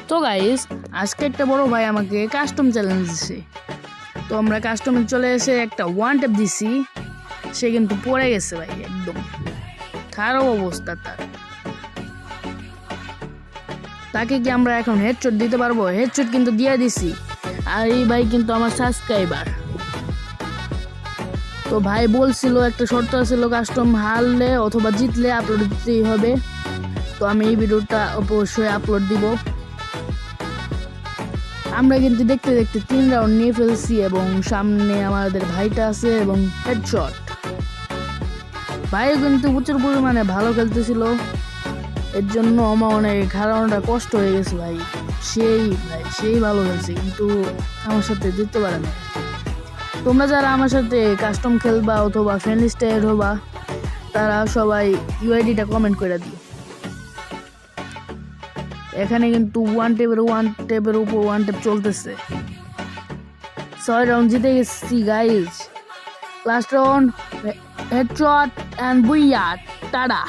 তো গাইস, আজকে একটা বড় ভাই আমাকে কাস্টম চ্যালেঞ্জ দিছে। তো আমরা কাস্টমে চলে এসে একটা ওয়ান ট্যাপ দিছি, সে কিন্তু পড়ে গেছে ভাই, একদম খারাপ অবস্থা তার। তাকে কি আমরা এখন হেডশট দিতে পারবো? হেডশট কিন্তু দিয়ে দিছি, আর এই ভাই কিন্তু আমার সাবস্ক্রাইবার। তো ভাই বলছিল একটা শর্ত ছিল, কাস্টম হারলে অথবা জিতলে আপলোড দিতেই হবে। তো আমি এই ভিডিওটা অবশ্যই আপলোড দিব। আমরা কিন্তু দেখতে দেখতে 3 রাউন্ড নিয়ে ফেলছি এবং সামনে আমাদের ভাইটা আছে এবং হেডশট। ভাই কিন্তু প্রচুর পরিমাণে ভালো খেলতেছিল, এর জন্য আমার অনেক হারানোটা কষ্ট হয়ে গেছে ভাই। সেই ভালো খেলছে, কিন্তু আমার সাথে জিততে পারে না। তোমরা যারা আমার সাথে কাস্টম খেলবা অথবা ফ্রেন্ড লিস্টে এড হবা, তারা সবাই ইউআইডিটা কমেন্ট করে দিও। এখানে কিন্তু ওয়ান টেপের উপর ওয়ান টেপ চলতেছে। 6 রাউন্ড জিতে গেছি guys. Last round headshot and booyah, tata.